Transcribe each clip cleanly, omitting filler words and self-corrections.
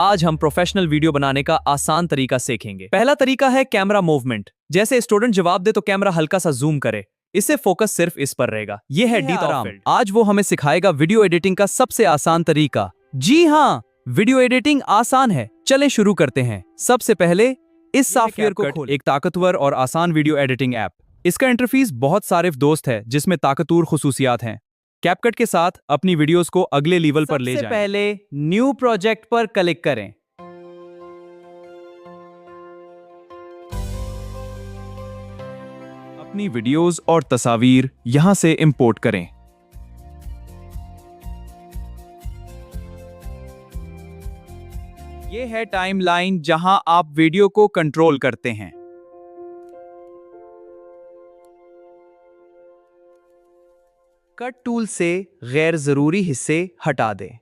आज हम professional video बनाने का आसान तरीका सीखेंगे। पहला तरीका है कैमरा मूवमेंट। जैसे स्टूडेंट जवाब दे तो कैमरा हल्का सा जूम करे, इससे फोकस सिर्फ इस पर रहेगा। ये है डी थॉफिल्ड। आज वो हमें सिखाएगा वीडियो एडिटिंग का सबसे आसान तरीका। जी हाँ, वीडियो एडिटिंग आसान है। चलें शुरू करते हैं। सबसे पहले इस सॉफ्टवेयर को खोलें। एक ताकतवर और आसान वीडियो एडिटिंग ऐप। इसका इंटरफेस बहुत सारे दोस्त है जिसमें ताकतवर खुसूसियात हैं। कैपकट के साथ अपनी वीडियोस को अगले लेवल पर ले जाएं। सबसे पहले न्यू प्रोजेक्ट पर क्लिक करें। अपनी वीडियोस और तस्वीर यहां से इंपोर्ट करें। यह है टाइमलाइन जहां आप वीडियो को कंट्रोल करते हैं। कट टूल से गैर जरूरी हिस्से हटा दें।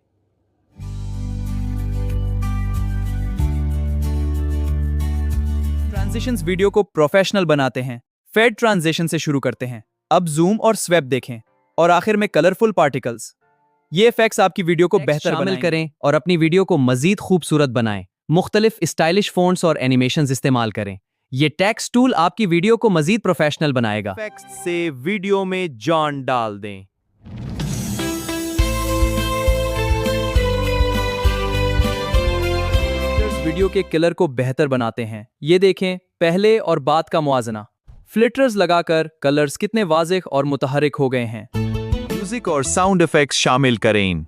ट्रांजिशंस वीडियो को प्रोफेशनल बनाते हैं। फेड ट्रांजिशन से शुरू करते हैं। अब जूम और स्वैप देखें और आखिर में कलरफुल पार्टिकल्स। ये इफेक्ट्स आपकी वीडियो को बेहतर शामिल करें और अपनी वीडियो को मजीद खूबसूरत बनाएं। मुख्तलिफ स्टाइलिश फ़ॉन्ट्स और एनिमेशंस इस्तेमाल करें। ये टेक्स्ट टूल आपकी वीडियो को मजीद प्रोफेशनल बनाएगा। इफेक्ट्स से वीडियो में जान डाल दें। वीडियो के कलर को बेहतर बनाते हैं। ये देखें पहले और बाद का मुआजना। फिल्टर्स लगाकर कलर्स कितने वाज़ेह और मुतहरिक हो गए हैं। म्यूजिक और साउंड इफेक्ट्स शामिल करें।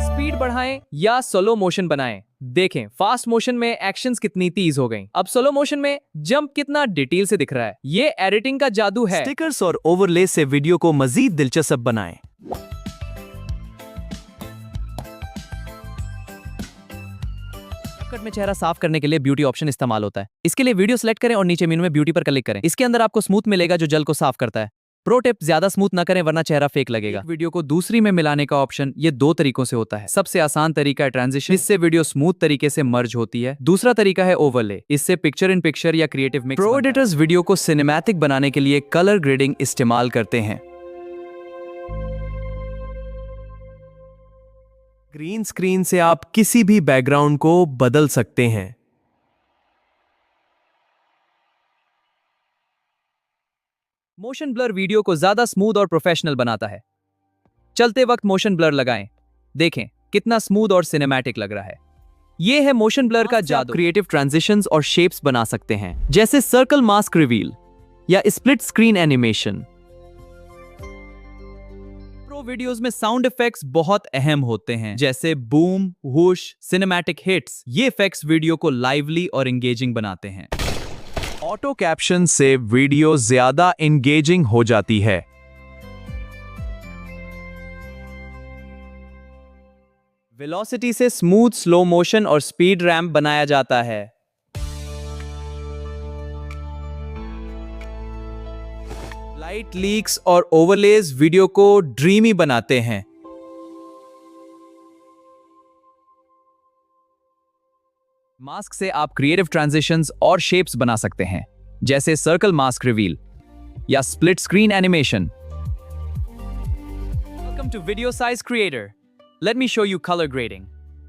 स्पीड बढ़ाएं या स्लो मोशन बनाएं। देखें फास्ट मोशन में एक्शंस कितनी तेज हो गई। अब स्लो मोशन में जंप कितना डिटेल से दिख रहा है। ये एडिटिंग का जादू है। स्टिकर्स और ओवरले से वीडियो को मजीद दिलचस्प बनाएं। कैपकट में चेहरा साफ करने के लिए ब्यूटी ऑप्शन इस्तेमाल होता है। इसके लिए वीडियो सेलेक्ट करें और नीचे मेनू में ब्यूटी पर क्लिक करें। इसके अंदर आपको स्मूथ मिलेगा जो जल को साफ करता है। प्रो टिप, ज्यादा स्मूथ ना करें वरना चेहरा फेक लगेगा। वीडियो को दूसरी में मिलाने का ऑप्शन ये दो तरीकों से होता है। सबसे आसान तरीका है ट्रांजिशन, इससे वीडियो स्मूथ तरीके से मर्ज होती है। दूसरा तरीका है ओवरले, इससे पिक्चर इन पिक्चर या creative mix. Pro editors video को सिनेमैटिक बनाने के लिए कलर ग्रेडिंग इस्तेमाल करते हैं। ग्रीन स्क्रीन से आप किसी भी बैकग्राउंड को बदल सकते हैं। मोशन ब्लर वीडियो को ज्यादा स्मूथ और प्रोफेशनल बनाता है। चलते वक्त मोशन ब्लर लगाएं। देखें कितना स्मूथ और सिनेमैटिक लग रहा है। यह है मोशन ब्लर का जादू। क्रिएटिव ट्रांजिशंस और शेप्स बना सकते हैं, जैसे सर्कल मास्क रिवील या split screen animation. Pro videos में साउंड इफेक्ट्स बहुत अहम होते हैं, जैसे बूम, वूश, सिनेमैटिक हिट्स। ये इफेक्ट्स वीडियो को लाइवली और एंगेजिंग बनाते हैं। ऑटो कैप्शन से वीडियो ज्यादा एंगेजिंग हो जाती है। वेलोसिटी से स्मूथ, स्लो मोशन और स्पीड रैंप बनाया जाता है। लाइट लीक्स और ओवरलेज वीडियो को ड्रीमी बनाते हैं। मास्क से आप क्रिएटिव ट्रांजिशंस और शेप्स बना सकते हैं, जैसे सर्कल मास्क रिवील या split screen animation. Welcome to video size creator. Let me show you colour grading.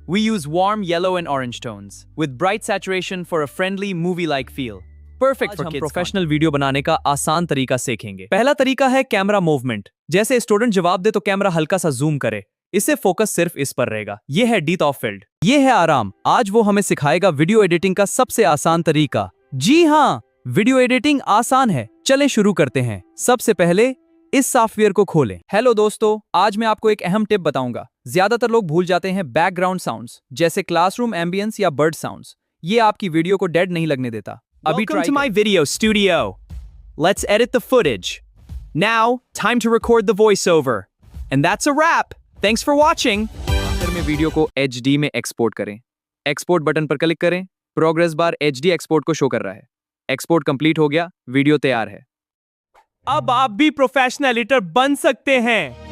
We use warm yellow and orange tones with bright saturation for a friendly movie-like feel. Perfect for kids. हम professional video बनाने का आसान तरीका सीखेंगे। पहला तरीका है camera movement. जैसे स्टूडेंट जवाब दे तो कैमरा हल्का सा जूम करे, इससे फोकस सिर्फ इस पर रहेगा। यह है डी थॉफिल्ड। यह है आराम। आज वो हमें सिखाएगा वीडियो एडिटिंग का सबसे आसान तरीका। जी हाँ, वीडियो एडिटिंग आसान है। चलें शुरू करते हैं। सबसे पहले इस सॉफ्टवेयर को खोलें। हेलो दोस्तों, आज मैं आपको एक अहम टिप बताऊंगा। ज्यादातर लोग भूल जाते हैं बैकग्राउंड साउंड्स, जैसे क्लासरूम एम्बियंस या बर्ड साउंड्स। ये आपकी वीडियो को डेड नहीं लगने देता। अभी Welcome to my video studio. Let's edit the footage. Now, time to record the voiceover. And that's a wrap. Thanks for watching. आखिर में वीडियो को HD में एक्सपोर्ट करें। एक्सपोर्ट बटन पर क्लिक करें। प्रोग्रेस बार HD एक्सपोर्ट को show कर रहा है। एक्सपोर्ट कंप्लीट हो गया, वीडियो तैयार है। अब आप भी प्रोफेशनल एडिटर बन सकते हैं।